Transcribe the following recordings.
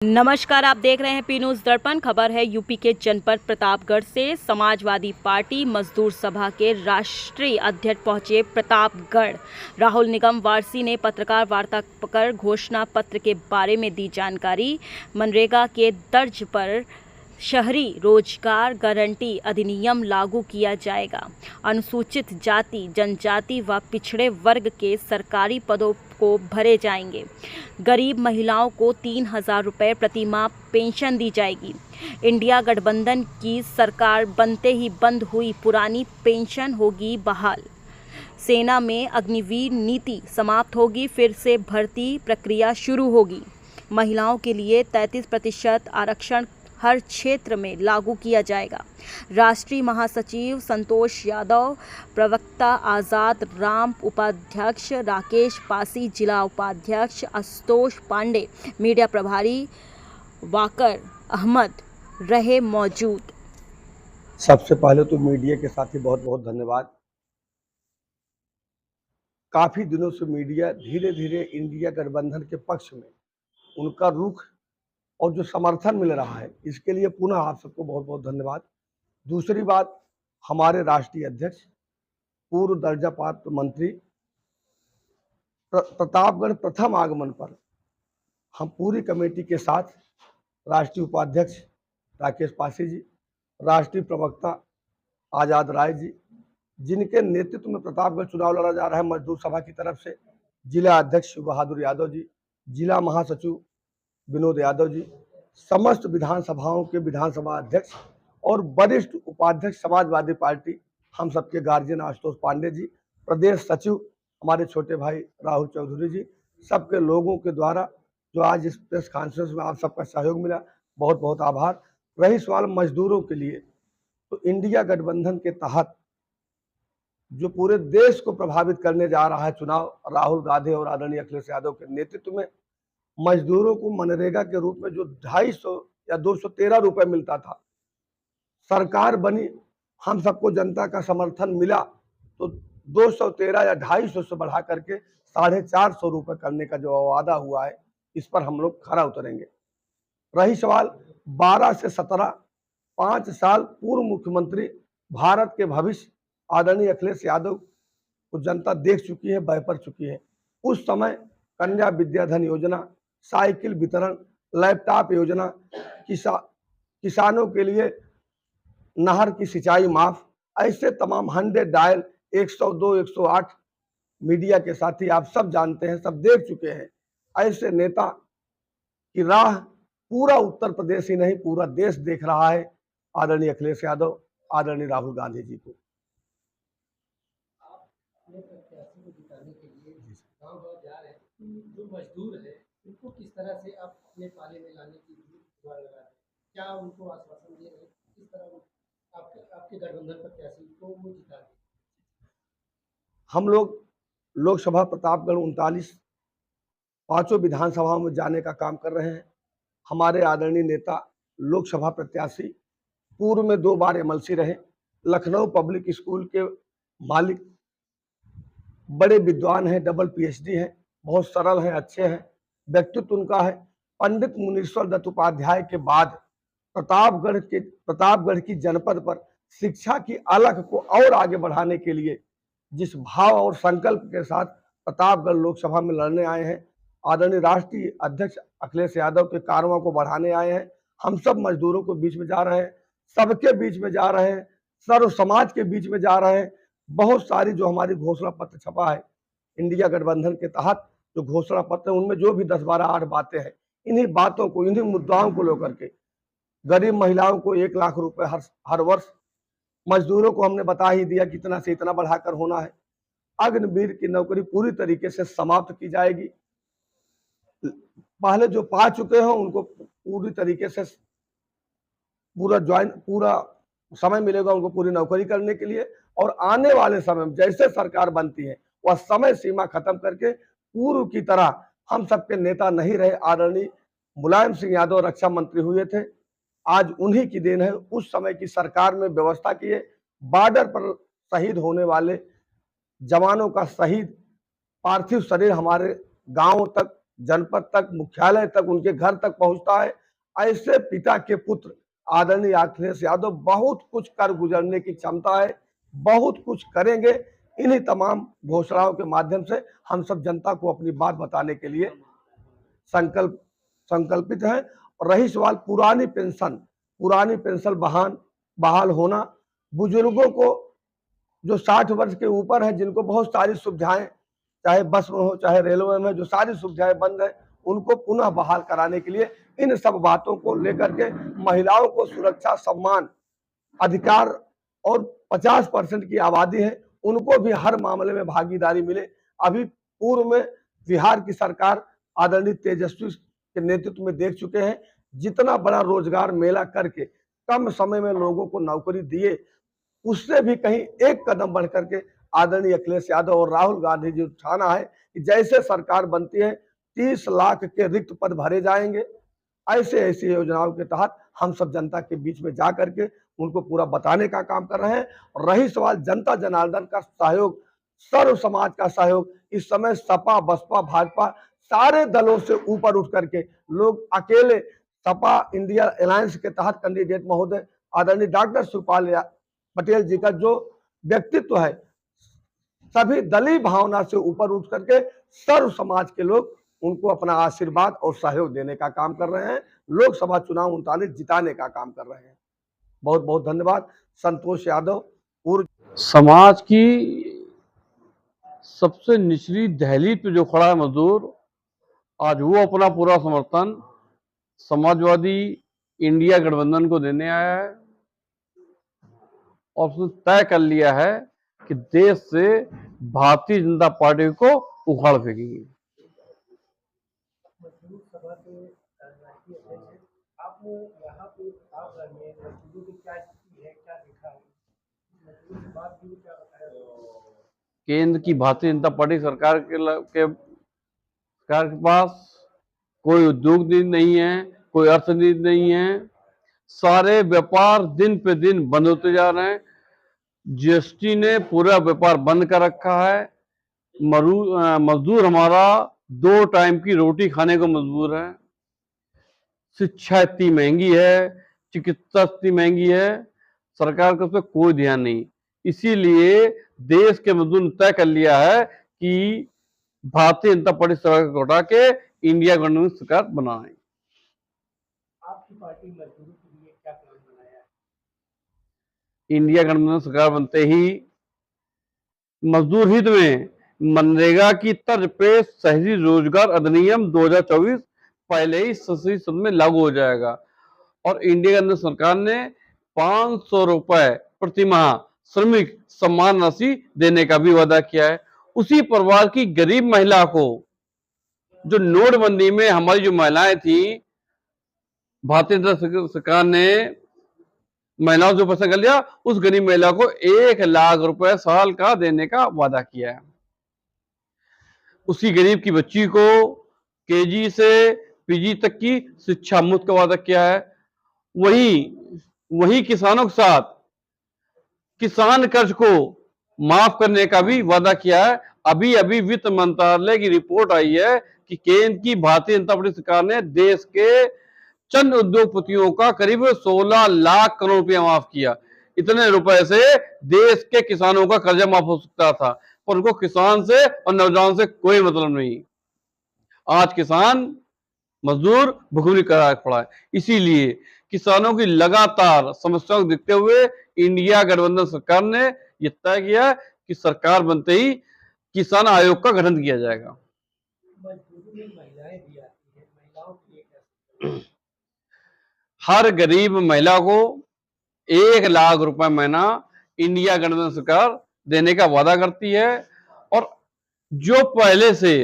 नमस्कार, आप देख रहे हैं पी न्यूज़ दर्पण। खबर है यूपी के जनपद प्रतापगढ़ से। समाजवादी पार्टी मजदूर सभा के राष्ट्रीय अध्यक्ष पहुंचे प्रतापगढ़। राहुल निगम वारसी ने पत्रकार वार्ता कर घोषणा पत्र के बारे में दी जानकारी। मनरेगा के तर्ज पर शहरी रोजगार गारंटी अधिनियम लागू किया जाएगा। अनुसूचित जाति, जनजाति व पिछड़े वर्ग के सरकारी पदों को भरे जाएंगे। गरीब महिलाओं को 3,000 रुपये प्रति माह पेंशन दी जाएगी। इंडिया गठबंधन की सरकार बनते ही बंद हुई पुरानी पेंशन होगी बहाल। सेना में अग्निवीर नीति समाप्त होगी, फिर से भर्ती प्रक्रिया शुरू होगी। महिलाओं के लिए 33% आरक्षण हर क्षेत्र में लागू किया जाएगा। राष्ट्रीय महासचिव संतोष यादव, प्रवक्ता आज़ाद राम, उपाध्यक्ष राकेश पासी, जिला उपाध्यक्ष आशुतोष पांडे, मीडिया प्रभारी वाकर अहमद रहे मौजूद। सबसे पहले तो मीडिया के साथी बहुत बहुत धन्यवाद। काफी दिनों से मीडिया धीरे धीरे इंडिया गठबंधन के पक्ष में उनका रुख और जो समर्थन मिल रहा है, इसके लिए पुनः आप सबको बहुत बहुत धन्यवाद। दूसरी बात, हमारे राष्ट्रीय अध्यक्ष पूर्व दर्जा प्राप्त मंत्री प्रतापगढ़ प्रथम आगमन पर हम पूरी कमेटी के साथ राष्ट्रीय उपाध्यक्ष राकेश पासी जी, राष्ट्रीय प्रवक्ता आजाद राय जी, जिनके नेतृत्व में प्रतापगढ़ चुनाव लड़ा जा रहा है मजदूर सभा की तरफ से, जिला अध्यक्ष शिव बहादुर यादव जी, जिला महासचिव विनोद यादव जी, समस्त विधानसभाओं के विधानसभा अध्यक्ष और वरिष्ठ उपाध्यक्ष समाजवादी पार्टी हम सबके गार्जियन आशुतोष पांडे जी, प्रदेश सचिव हमारे छोटे भाई राहुल चौधरी जी, सबके लोगों के द्वारा जो आज इस प्रेस कॉन्फ्रेंस में आप सबका सहयोग मिला, बहुत बहुत आभार। रही सवाल मजदूरों के लिए, तो इंडिया गठबंधन के तहत जो पूरे देश को प्रभावित करने जा रहा है चुनाव, राहुल गांधी और आदरणीय अखिलेश यादव के नेतृत्व में मजदूरों को मनरेगा के रूप में जो 250 या 213 रुपए मिलता था, सरकार बनी, हम सबको जनता का समर्थन मिला तो 213 या 250 से बढ़ा करके 450 रुपए करने का जो वादा हुआ है, इस पर हम लोग खरा उतरेंगे। रही सवाल 12 से 17, 5 साल पूर्व मुख्यमंत्री भारत के भविष्य आदरणीय अखिलेश यादव को जनता देख चुकी है, बहपर चुकी है। उस समय कन्या विद्याधन योजना, साइकिल वितरण, लैपटॉप योजना, किसानों के लिए नहर की सिंचाई माफ, ऐसे तमाम 100 डायल 102, 108 मीडिया के साथी आप सब जानते हैं, सब देख चुके हैं। ऐसे नेता की राह पूरा उत्तर प्रदेश ही नहीं पूरा देश देख रहा है, आदरणीय अखिलेश यादव, आदरणीय राहुल गांधी जी को। जो मजदूर है उनको किस तरह से आप अपने पाले में लाने की जुगाड़ लगा रहे हैं? क्या उनको आश्वासन दे रहे हैं? किस तरह आपके गठबंधन प्रत्याशी को वो जिता दें? हम लोग लोकसभा प्रतापगढ़ 39 पांचों विधानसभाओं में जाने का काम कर रहे हैं। हमारे आदरणीय नेता लोकसभा प्रत्याशी पूर्व में 2 बार एमएलसी रहे, लखनऊ पब्लिक स्कूल के मालिक, बड़े विद्वान हैं, डबल पीएचडी हैं, बहुत सरल हैं, अच्छे हैं, व्यक्तित्व उनका है। पंडित मुनीश्वर दत्त उपाध्याय के बाद प्रतापगढ़ की जनपद पर शिक्षा की अलख को और आगे बढ़ाने के लिए जिस भाव और संकल्प के साथ प्रतापगढ़ लोकसभा में लड़ने आए हैं, आदरणीय राष्ट्रीय अध्यक्ष अखिलेश यादव के कारवां को बढ़ाने आए हैं। हम सब मजदूरों के बीच में जा रहे हैं, सबके बीच में जा रहे हैं, सर्व समाज के बीच में जा रहे हैं। बहुत सारी जो हमारी घोषणा पत्र छपा है इंडिया गठबंधन के तहत, जो घोषणा पत्र उनमें जो भी 10, 12, 8 बातें हैं, इन्हीं बातों को, इन्हीं मुद्दाओं को लेकर के गरीब महिलाओं को 1 लाख रुपए हर वर्ष, मजदूरों को हमने बता ही दिया कितना से इतना बढ़ाकर होना है। अग्निवीर की नौकरी पूरी तरीके से समाप्त की जाएगी। पहले जो पा चुके हैं उनको पूरी तरीके से पूरा समय मिलेगा उनको पूरी नौकरी करने के लिए। और आने वाले समय में जैसे सरकार बनती है, वह समय सीमा खत्म करके पूर्व की तरह, हम सबके नेता नहीं रहे, आदरणीय मुलायम सिंह यादव रक्षा मंत्री हुए थे, आज उन्हीं की देन है। उस समय की सरकार में व्यवस्था की है, बॉर्डर पर शहीद होने वाले जवानों का शहीद पार्थिव शरीर हमारे गांवों तक जनपद तक, मुख्यालय तक, उनके घर तक पहुंचता है। ऐसे पिता के पुत्र आदरणीय अखिलेश यादव बहुत कुछ कर गुजरने की क्षमता है, बहुत कुछ करेंगे। इन्हीं तमाम घोषणाओं के माध्यम से हम सब जनता को अपनी बात बताने के लिए संकल्पित हैं। और रही सवाल पुरानी पेंशन बहाल होना, बुजुर्गों को जो 60 वर्ष के ऊपर है, जिनको बहुत सारी सुविधाएं, चाहे बस में हो चाहे रेलवे में, जो सारी सुविधाएं बंद है, उनको पुनः बहाल कराने के लिए इन सब बातों को लेकर के महिलाओं को सुरक्षा, सम्मान, अधिकार और 50% की आबादी है, उनको भी हर मामले में भागीदारी मिले। अभी पूर्व में बिहार की सरकार आदरणीय तेजस्वी के नेतृत्व में देख चुके हैं, जितना बड़ा रोजगार मेला करके कम समय में लोगों को नौकरी दिए, उससे भी कहीं एक कदम बढ़ करके आदरणीय अखिलेश यादव और राहुल गांधी जी उठाना है कि जैसे सरकार बनती है 30 लाख के रिक्त पद भरे जाएंगे। ऐसी योजनाओं के तहत हम सब जनता के बीच में जा करके उनको पूरा बताने का काम कर रहे हैं। और रही सवाल जनता जनार्दन का सहयोग, सर्व समाज का सहयोग, इस समय सपा, बसपा, भाजपा सारे दलों से ऊपर उठ करके लोग अकेले सपा इंडिया अलायंस के तहत कैंडिडेट महोदय आदरणीय डॉक्टर शिवपाल पटेल जी का जो व्यक्तित्व है, सभी दलीय भावना से ऊपर उठ करके सर्व समाज के लोग उनको अपना आशीर्वाद और सहयोग देने का काम कर रहे हैं। लोकसभा चुनाव 39 जिताने का काम कर रहे हैं। बहुत बहुत धन्यवाद। संतोष यादव, पूर्व समाज की सबसे निचली दहलीज पे जो खड़ा है मजदूर, आज वो अपना पूरा समर्थन समाजवादी इंडिया गठबंधन को देने आया है और उसने तय कर लिया है कि देश से भारतीय जनता पार्टी को उखाड़ फेंकेंगे। मजदूर सभा के राष्ट्रीय अध्यक्ष हैं। आपने यहाँ पे प्रतापगढ़ में मजदूरों की क्या स्थिति है, क्या देखा है? मजदूर की बात भी क्या बताया? केंद्र की भारतीय जनता पार्टी सरकार के पास कोई उद्योग नीति नहीं है, कोई अर्थनीति नहीं है। सारे व्यापार दिन पे दिन बंद होते जा रहे हैं। जीएसटी ने पूरा व्यापार बंद कर रखा है। मजदूर हमारा 2 टाइम की रोटी खाने को मजबूर है। शिक्षा इतनी महंगी है, चिकित्सा इतनी महंगी है, सरकार का उस पर कोई ध्यान नहीं। इसीलिए देश के मजदूर ने तय कर लिया है कि भारतीय जनता पार्टी सरकार को हटा के इंडिया गठबंधन सरकार बनाए। आपकी पार्टी मजदूरों के लिए क्या प्लान बनाया है? इंडिया गठबंधन सरकार बनते ही मजदूर हित में मनरेगा की तर्ज पे शहरी रोजगार अधिनियम 2024 पहले ही संसदीय सदन में लागू हो जाएगा और इंडिया गठबंधन सरकार ने 500 रुपए प्रति माह श्रमिक सम्मान राशि देने का भी वादा किया है। उसी परिवार की गरीब महिला को, जो नोटबंदी में हमारी जो महिलाएं थी, भारतीय जनता सरकार ने महिलाओं से पैसा कर लिया, उस गरीब महिला को 1 लाख रुपए साल का देने का वादा किया है। उसी गरीब की बच्ची को केजी से पीजी तक की शिक्षा मुफ्त का वादा किया है। वही किसानों के साथ किसान कर्ज को माफ करने का भी वादा किया है। अभी अभी वित्त मंत्रालय की रिपोर्ट आई है कि केंद्र की भारतीय जनता पार्टी सरकार ने देश के चंद उद्योगपतियों का करीब 16 लाख करोड़ रुपया माफ किया। इतने रुपए से देश के किसानों का कर्जा माफ हो सकता था, पर उनको किसान से और नौजवान से कोई मतलब नहीं। आज किसान मजदूर भुखमरी करा पड़ा है। इसीलिए किसानों की लगातार समस्याओं को देखते हुए इंडिया गठबंधन सरकार ने यह तय किया कि सरकार बनते ही किसान आयोग का गठन किया जाएगा। मजदूरों में महिलाएं भी आती हैं, महिलाओं के लिए क्या? हर गरीब महिला को 1 लाख रुपए महीना इंडिया गठबंधन सरकार देने का वादा करती है और जो पहले से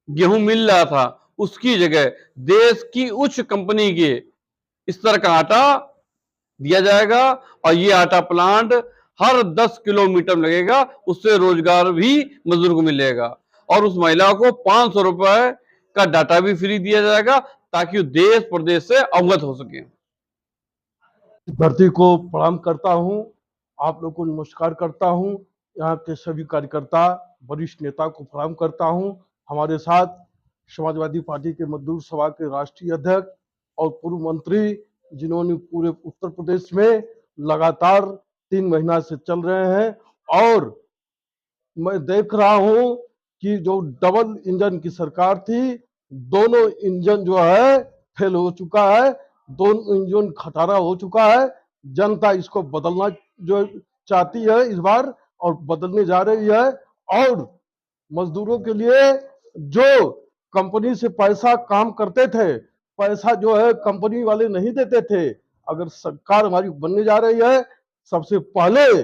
गेहूं मिल रहा था उसकी जगह देश की उच्च कंपनी के इस तरह का आटा दिया जाएगा और ये आटा प्लांट हर 10 किलोमीटर में लगेगा। उससे रोजगार भी मजदूर को मिलेगा और उस महिला को 500 रुपए का डाटा भी फ्री दिया जाएगा ताकि वो देश प्रदेश से अवगत हो सके। धरती को प्रणाम करता हूं, आप लोगों को नमस्कार करता हूं, यहाँ के सभी कार्यकर्ता वरिष्ठ नेता को प्रणाम करता हूं। हमारे साथ समाजवादी पार्टी के मजदूर सभा के राष्ट्रीय अध्यक्ष और पूर्व मंत्री, जिन्होंने पूरे उत्तर प्रदेश में लगातार 3 महीना से चल रहे हैं। और मैं देख रहा हूं कि जो डबल इंजन की सरकार थी, दोनों इंजन जो है फेल हो चुका है, दोनों इंजन खटारा हो चुका है। जनता इसको बदलना जो चाहती है इस बार, और बदलने जा रही है। और मजदूरों के लिए जो कंपनी से पैसा काम करते थे, पैसा जो है कंपनी वाले नहीं देते थे। अगर सरकार हमारी बनने जा रही है, सबसे पहले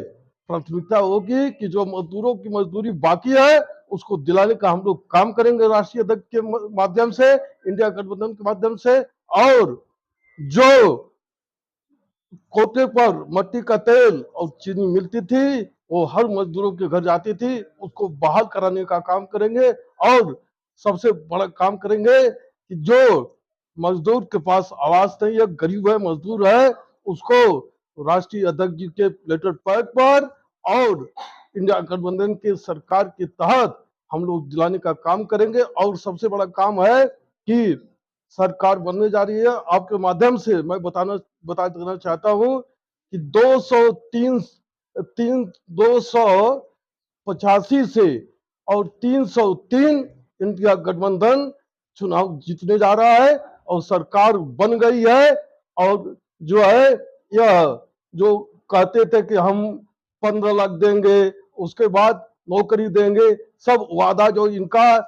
प्राथमिकता होगी कि जो मजदूरों की मजदूरी बाकी है उसको दिलाने का हम लोग काम करेंगे राष्ट्रीय अध्यक्ष के माध्यम से, इंडिया गठबंधन के माध्यम से। और जो कोटे पर मट्टी का तेल और चीनी मिलती थी, वो हर मजदूरों के घर जाती थी, उसको बहाल कराने का काम करेंगे। और सबसे बड़ा काम करेंगे कि जो मजदूर के पास आवास नहीं है, गरीब है, मजदूर है, उसको राष्ट्रीय अध्यक्ष जी के लेटर पैड पर और इंडिया गठबंधन के सरकार के तहत हम लोग दिलाने का काम करेंगे। और सबसे बड़ा काम है कि सरकार बनने जा रही है, आपके माध्यम से मैं बता देना चाहता हूं कि 285 से और 303 इंडिया गठबंधन चुनाव जीतने जा रहा है और सरकार बन गई है। और जो है, यह जो कहते थे कि हम 15 लाख देंगे, उसके बाद नौकरी देंगे, सब वादा जो इनका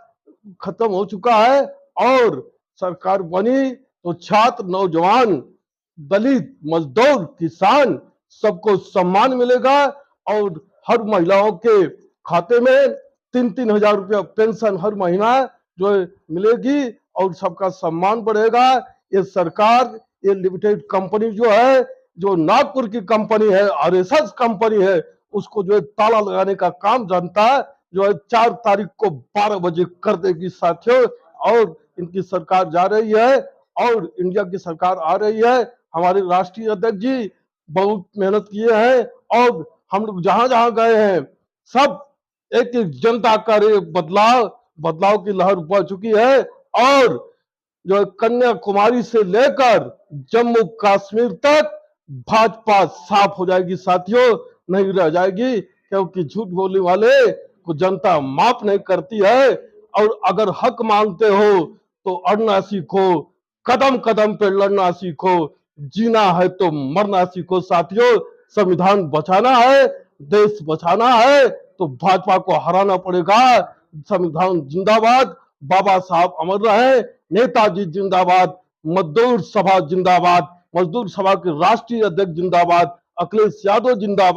खत्म हो चुका है। और सरकार बनी तो छात्र, नौजवान, दलित, मजदूर, किसान सबको सम्मान मिलेगा। और हर महिलाओं के खाते में 3-3 हजार रुपया पेंशन हर महीना जो है मिलेगी और सबका सम्मान बढ़ेगा। ये सरकार, ये लिमिटेड कंपनी जो है, जो नागपुर की कंपनी है, आरएसएस कंपनी है, उसको जो है ताला लगाने का काम जनता जो है 4 तारीख को 12 बजे कर देगी साथियों। और इनकी सरकार जा रही है और इंडिया की सरकार आ रही है। हमारे राष्ट्रीय अध्यक्ष जी बहुत मेहनत किए हैं और हम लोग जहां जहां गए हैं, सब एक एक जनता का बदलाव की लहर बढ़ चुकी है। और जो है कन्याकुमारी से लेकर जम्मू कश्मीर तक भाजपा साफ हो जाएगी साथियों, नहीं रह जाएगी। क्योंकि झूठ बोलने वाले को जनता माफ नहीं करती है। और अगर हक मांगते हो तो अड़ना सीखो, कदम कदम पे लड़ना सीखो, जीना है तो मरना सीखो साथियों। संविधान बचाना है, देश बचाना है तो भाजपा को हराना पड़ेगा। संविधान जिंदाबाद, बाबा साहब अमर रहे, नेताजी जिंदाबाद, मजदूर सभा जिंदाबाद, मजदूर सभा के राष्ट्रीय अध्यक्ष जिंदाबाद, अखिलेश यादव जिंदाबाद।